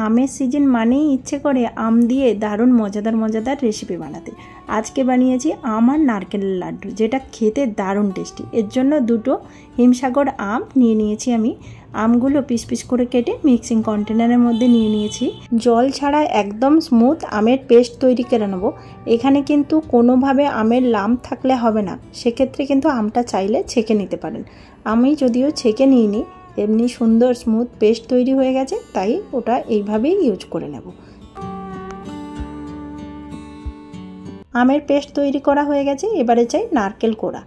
আমের সিজন মানেই ইচ্ছে করে আম দিয়ে দারুণ মজাদার মজাদার রেসিপি বানাতে। আজকে বানিয়েছি আম আর নারকেলের লাড্ডু, যেটা খেতে দারুণ টেস্টি। এর জন্য দুটো হিমসাগর আম নিয়ে নিয়েছি আমি। আমগুলো পিস পিস করে কেটে মিক্সিং কন্টেনারের মধ্যে নিয়ে নিয়েছি। জল ছাড়া একদম স্মুথ আমের পেস্ট তৈরি করে নেব। এখানে কিন্তু কোনোভাবে আমের লাম্প থাকলে হবে না, সেক্ষেত্রে কিন্তু আমটা চাইলে ছেঁকে নিতে পারেন। আমি যদিও ছেঁকে নিইনি, এমনি সুন্দর স্মুথ পেস্ট তৈরি হয়ে গেছে, তাই ওটা এইভাবেই ইউজ করে নেব। আমের পেস্ট তৈরি করা হয়ে গেছে, এবারে চাই নারকেল কোড়া,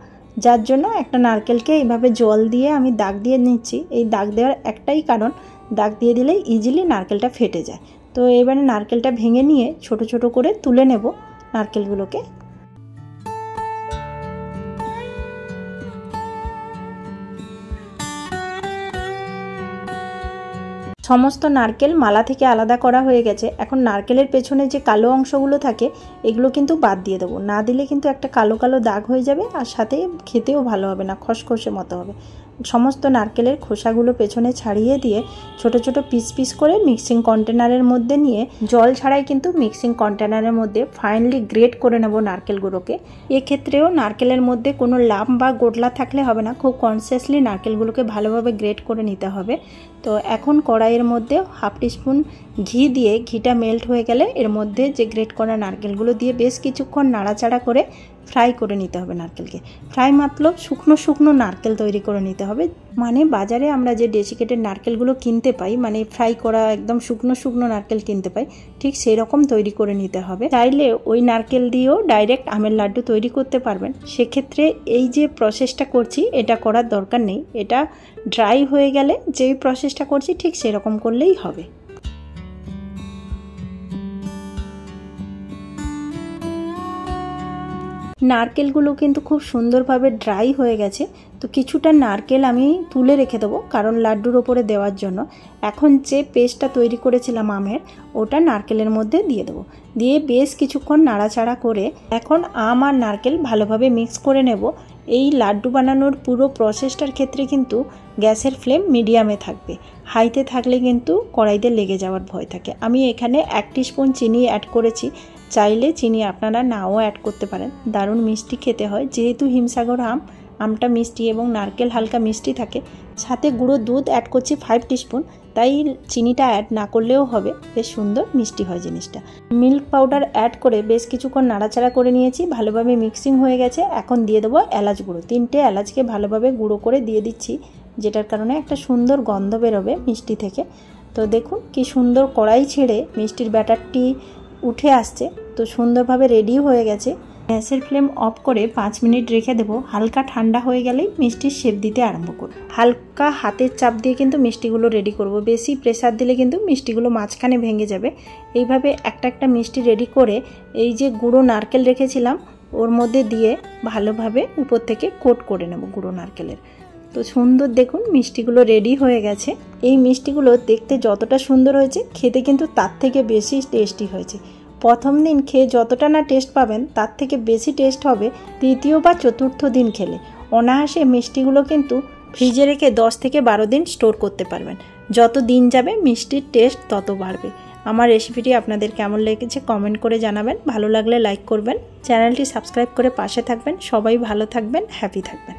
যার জন্য একটা নারকেলকে এইভাবে জল দিয়ে আমি দাগ দিয়ে নিচ্ছি। এই দাগ দেওয়ার একটাই কারণ, দাগ দিয়ে দিলে ইজিলি নারকেলটা ফেটে যায়। তো এবারে নারকেলটা ভেঙে নিয়ে ছোট ছোট করে তুলে নেব নারকেলগুলোকে। সমস্ত নারকেল মালা থেকে আলাদা করা হয়ে গেছে। এখন নারকেলের পেছনে যে কালো অংশগুলো থাকে এগুলো কিন্তু বাদ দিয়ে দেবো, না দিলে কিন্তু একটা কালো কালো দাগ হয়ে যাবে, আর সাথে খেতেও ভালো হবে না, খসখসে মতো হবে। সমস্ত নারকেলের খোসাগুলো পেছনে ছাড়িয়ে দিয়ে ছোট ছোট পিস পিস করে মিক্সিং কন্টেনারের মধ্যে নিয়ে জল ছাড়াই কিন্তু মিক্সিং কন্টেনারের মধ্যে ফাইনালি গ্রেট করে নেব নারকেলগুলোকে। এক্ষেত্রেও নারকেলের মধ্যে কোনো লাম্প বা গোটলা থাকলে হবে না, খুব কনসিয়াসলি নারকেলগুলোকে ভালোভাবে গ্রেট করে নিতে হবে। তো এখন কড়াইয়ের মধ্যে হাফ টিস্পুন ঘি দিয়ে, ঘিটা মেল্ট হয়ে গেলে এর মধ্যে যে গ্রেট করা নারকেলগুলো দিয়ে বেশ কিছুক্ষণ নাড়াচাড়া করে ফ্রাই করে নিতে হবে নারকেলকে। ফ্রাই মতলব শুকনো শুকনো নারকেল তৈরি করে নিতে হবে। মানে বাজারে আমরা যে ডেসিকেটেড নারকেলগুলো কিনতে পাই, মানে ফ্রাই করা একদম শুকনো শুকনো নারকেল কিনতে পাই, ঠিক সেই রকম তৈরি করে নিতে হবে। চাইলে ওই নারকেল দিয়েও ডাইরেক্ট আমের লাড্ডু তৈরি করতে পারবেন। সেক্ষেত্রে এই যে প্রসেসটা করছি এটা করার দরকার নেই, এটা ড্রাই হয়ে গেলে যেই প্রসেসটা করছি ঠিক সেরকম করলেই হবে। নারকেলগুলো কিন্তু খুব সুন্দরভাবে ড্রাই হয়ে গেছে। তো কিছুটা নারকেল আমি তুলে রেখে দেবো, কারণ লাড্ডুর ওপরে দেওয়ার জন্য। এখন যে পেস্টটা তৈরি করেছিলাম আমের, ওটা নারকেলের মধ্যে দিয়ে দেবো। দিয়ে বেশ কিছুক্ষণ নাড়াচাড়া করে এখন আম আর নারকেল ভালোভাবে মিক্স করে নেব। এই লাড্ডু বানানোর পুরো প্রসেসটার ক্ষেত্রে কিন্তু গ্যাসের ফ্লেম মিডিয়ামে থাকবে, হাইতে থাকলে কিন্তু কড়াইতে লেগে যাওয়ার ভয় থাকে। আমি এখানে 1 টিস্পুন চিনি অ্যাড করেছি, চাইলে চিনি আপনারা নাও অ্যাড করতে পারেন। দারুণ মিষ্টি খেতে হয়, যেহেতু হিমসাগর আমটা মিষ্টি এবং নারকেল হালকা মিষ্টি থাকে। সাথে গুঁড়ো দুধ অ্যাড করছি 5 টিস্পুন, তাই চিনিটা অ্যাড না করলেও হবে, বেশ সুন্দর মিষ্টি হয় জিনিসটা। মিল্ক পাউডার অ্যাড করে বেশ কিছুক্ষণ নাড়াচাড়া করে নিয়েছি, ভালোভাবে মিক্সিং হয়ে গেছে। এখন দিয়ে দেবো এলাচ গুঁড়ো, 3টে এলাচকে ভালোভাবে গুঁড়ো করে দিয়ে দিচ্ছি, যেটার কারণে একটা সুন্দর গন্ধ বেরোবে মিষ্টি থেকে। তো দেখুন কি সুন্দর কড়াই ছেড়ে মিষ্টির ব্যাটারটি উঠে আসছে। তো সুন্দরভাবে রেডি হয়ে গেছে। গ্যাসের ফ্লেম অফ করে 5 মিনিট রেখে দেবো। হালকা ঠান্ডা হয়ে গেলেই মিষ্টির শেপ দিতে আরম্ভ করব। হালকা হাতের চাপ দিয়ে কিন্তু মিষ্টিগুলো রেডি করব, বেশি প্রেসার দিলে কিন্তু মিষ্টিগুলো মাঝখানে ভেঙে যাবে। এইভাবে একটা একটা মিষ্টি রেডি করে এই যে গুঁড়ো নারকেল রেখেছিলাম ওর মধ্যে দিয়ে ভালোভাবে উপর থেকে কোট করে নেব গুঁড়ো নারকেলের। তো সুন্দর দেখুন মিষ্টিগুলো রেডি হয়ে গেছে। এই মিষ্টিগুলো দেখতে যতটা সুন্দর হয়েছে, খেতে কিন্তু তার থেকে বেশি টেস্টি হয়েছে। প্রথম দিন খেয়ে যতটা না টেস্ট পাবেন, তার থেকে বেশি টেস্ট হবে তৃতীয় বা চতুর্থ দিন খেলে। অনায়াসে মিষ্টিগুলো কিন্তু ফ্রিজে রেখে 10 থেকে 12 দিন স্টোর করতে পারবেন। যত দিন যাবে মিষ্টির টেস্ট তত বাড়বে। আমার রেসিপিটি আপনাদের কেমন লেগেছে কমেন্ট করে জানাবেন। ভালো লাগলে লাইক করবেন, চ্যানেলটি সাবস্ক্রাইব করে পাশে থাকবেন। সবাই ভালো থাকবেন, হ্যাপি থাকবেন।